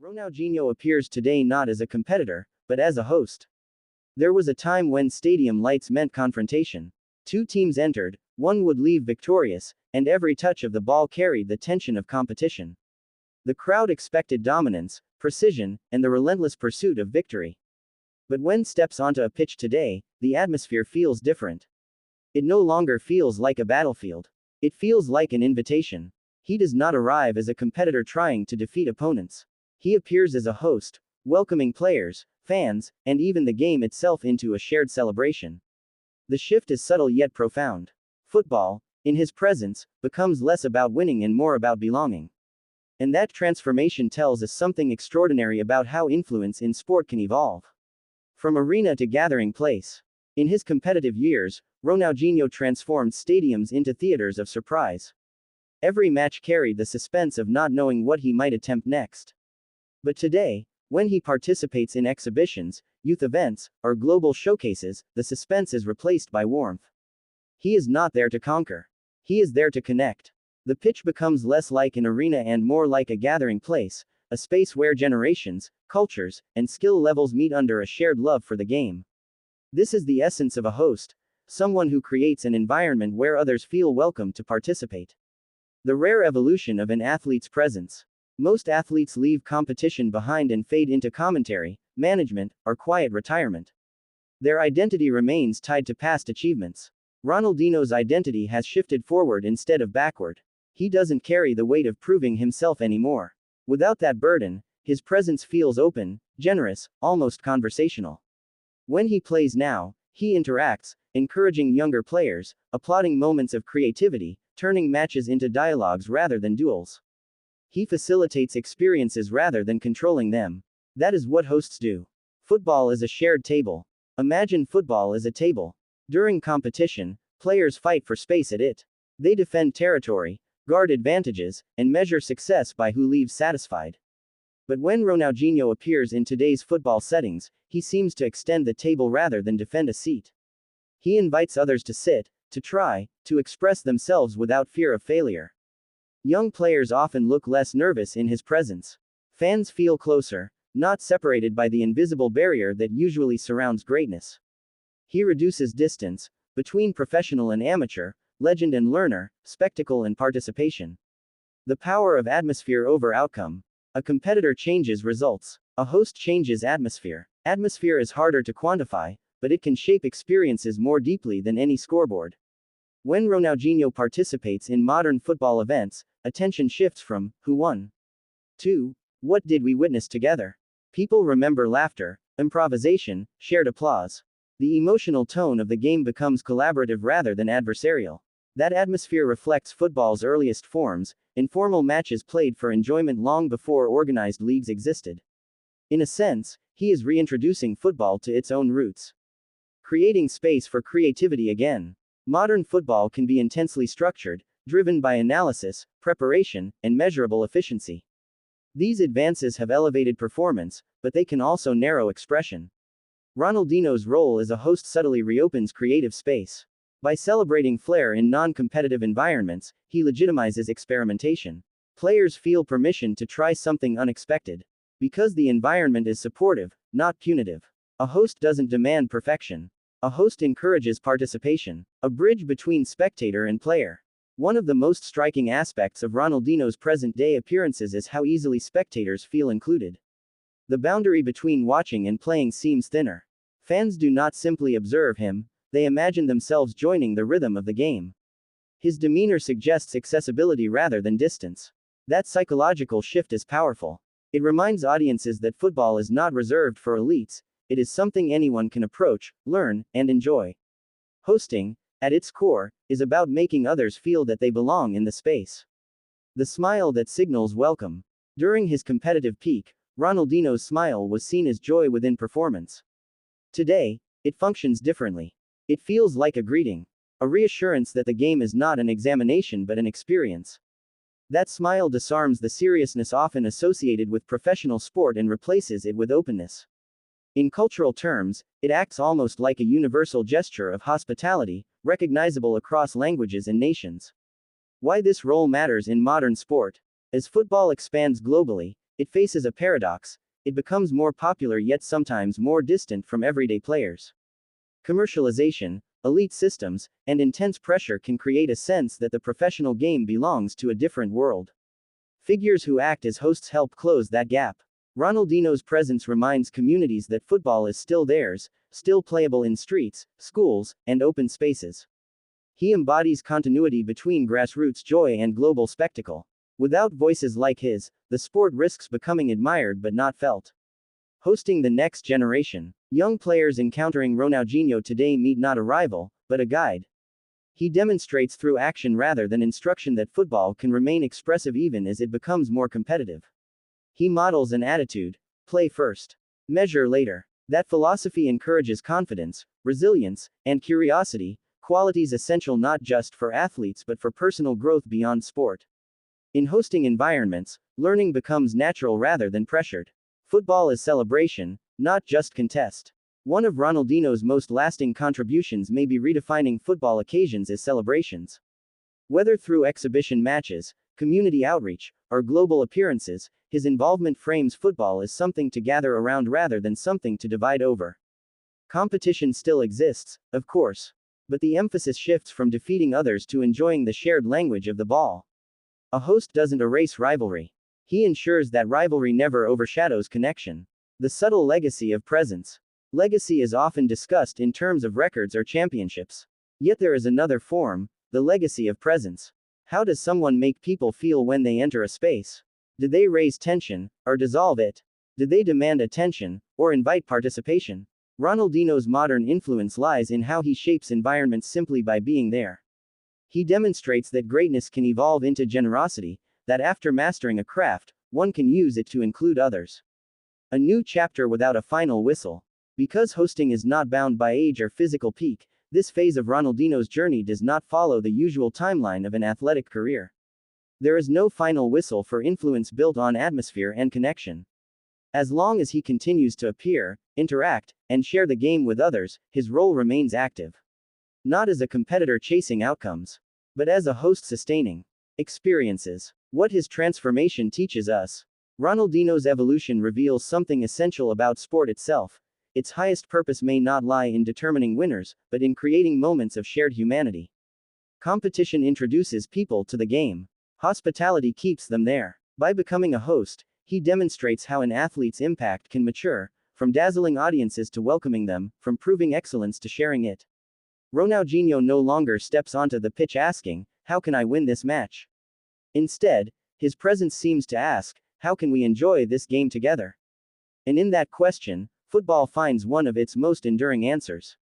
Ronaldinho appears today not as a competitor, but as a host. There was a time when stadium lights meant confrontation. Two teams entered, one would leave victorious, and every touch of the ball carried the tension of competition. The crowd expected dominance, precision, and the relentless pursuit of victory. But when steps onto a pitch today, the atmosphere feels different. It no longer feels like a battlefield. It feels like an invitation. He does not arrive as a competitor trying to defeat opponents. He appears as a host, welcoming players, fans, and even the game itself into a shared celebration. The shift is subtle yet profound. Football, in his presence, becomes less about winning and more about belonging. And that transformation tells us something extraordinary about how influence in sport can evolve. From arena to gathering place. In his competitive years, Ronaldinho transformed stadiums into theaters of surprise. Every match carried the suspense of not knowing what he might attempt next. But today, when he participates in exhibitions, youth events, or global showcases, the suspense is replaced by warmth. He is not there to conquer. He is there to connect. The pitch becomes less like an arena and more like a gathering place, a space where generations, cultures, and skill levels meet under a shared love for the game. This is the essence of a host, someone who creates an environment where others feel welcome to participate. The rare evolution of an athlete's presence. Most athletes leave competition behind and fade into commentary, management, or quiet retirement. Their identity remains tied to past achievements. Ronaldinho's identity has shifted forward instead of backward. He doesn't carry the weight of proving himself anymore. Without that burden, his presence feels open, generous, almost conversational. When he plays now, he interacts, encouraging younger players, applauding moments of creativity, turning matches into dialogues rather than duels. He facilitates experiences rather than controlling them. That is what hosts do. Football is a shared table. Imagine football as a table. During competition, players fight for space at it. They defend territory, guard advantages, and measure success by who leaves satisfied. But when Ronaldinho appears in today's football settings, he seems to extend the table rather than defend a seat. He invites others to sit, to try, to express themselves without fear of failure. Young players often look less nervous in his presence. Fans feel closer, not separated by the invisible barrier that usually surrounds greatness. He reduces distance between professional and amateur, legend and learner, spectacle and participation. The power of atmosphere over outcome. A competitor changes results. A host changes atmosphere. Atmosphere is harder to quantify, but it can shape experiences more deeply than any scoreboard. When Ronaldinho participates in modern football events, attention shifts from who won to what did we witness together. People remember laughter, improvisation, shared applause. The emotional tone of the game becomes collaborative rather than adversarial. That atmosphere reflects football's earliest forms, informal matches played for enjoyment long before organized leagues existed. In a sense, he is reintroducing football to its own roots. Creating space for creativity again. Modern football can be intensely structured, driven by analysis, preparation, and measurable efficiency. These advances have elevated performance, but they can also narrow expression. Ronaldinho's role as a host subtly reopens creative space. By celebrating flair in non-competitive environments, he legitimizes experimentation. Players feel permission to try something unexpected. Because the environment is supportive, not punitive. A host doesn't demand perfection. A host encourages participation, a bridge between spectator and player. One of the most striking aspects of Ronaldinho's present-day appearances is how easily spectators feel included. The boundary between watching and playing seems thinner. Fans do not simply observe him, they imagine themselves joining the rhythm of the game. His demeanor suggests accessibility rather than distance. That psychological shift is powerful. It reminds audiences that football is not reserved for elites. It is something anyone can approach, learn, and enjoy. Hosting, at its core, is about making others feel that they belong in the space. The smile that signals welcome. During his competitive peak, Ronaldinho's smile was seen as joy within performance. Today, it functions differently. It feels like a greeting, a reassurance that the game is not an examination but an experience. That smile disarms the seriousness often associated with professional sport and replaces it with openness. In cultural terms, it acts almost like a universal gesture of hospitality, recognizable across languages and nations. Why this role matters in modern sport. As football expands globally, It faces a paradox. It becomes more popular yet sometimes more distant from everyday players. Commercialization, elite systems, and intense pressure can create a sense that the professional game belongs to a different world. Figures who act as hosts help close that gap. Ronaldinho's presence reminds communities that football is still theirs, still playable in streets, schools, and open spaces. He embodies continuity between grassroots joy and global spectacle. Without voices like his, the sport risks becoming admired but not felt. Hosting the next generation. Young players encountering Ronaldinho today meet not a rival, but a guide. He demonstrates through action rather than instruction that football can remain expressive even as it becomes more competitive. He models an attitude: play first, measure later. That philosophy encourages confidence, resilience, and curiosity, qualities essential not just for athletes but for personal growth beyond sport. In hosting environments, learning becomes natural rather than pressured. Football is celebration, not just contest. One of Ronaldinho's most lasting contributions may be redefining football occasions as celebrations. Whether through exhibition matches, community outreach, or global appearances, his involvement frames football as something to gather around rather than something to divide over. Competition still exists, of course. But the emphasis shifts from defeating others to enjoying the shared language of the ball. A host doesn't erase rivalry. He ensures that rivalry never overshadows connection. The subtle legacy of presence. Legacy is often discussed in terms of records or championships. Yet there is another form, the legacy of presence. How does someone make people feel when they enter a space? Do they raise tension, or dissolve it? Do they demand attention, or invite participation? Ronaldinho's modern influence lies in how he shapes environments simply by being there. He demonstrates that greatness can evolve into generosity, that after mastering a craft, one can use it to include others. A new chapter without a final whistle. Because hosting is not bound by age or physical peak, this phase of Ronaldinho's journey does not follow the usual timeline of an athletic career. There is no final whistle for influence built on atmosphere and connection. As long as he continues to appear, interact, and share the game with others, his role remains active. Not as a competitor chasing outcomes, but as a host sustaining experiences. What his transformation teaches us. Ronaldinho's evolution reveals something essential about sport itself. Its highest purpose may not lie in determining winners, but in creating moments of shared humanity. Competition introduces people to the game. Hospitality keeps them there. By becoming a host, he demonstrates how an athlete's impact can mature, from dazzling audiences to welcoming them, from proving excellence to sharing it. Ronaldinho no longer steps onto the pitch asking, "How can I win this match?" Instead, his presence seems to ask, "How can we enjoy this game together?" And in that question, football finds one of its most enduring answers.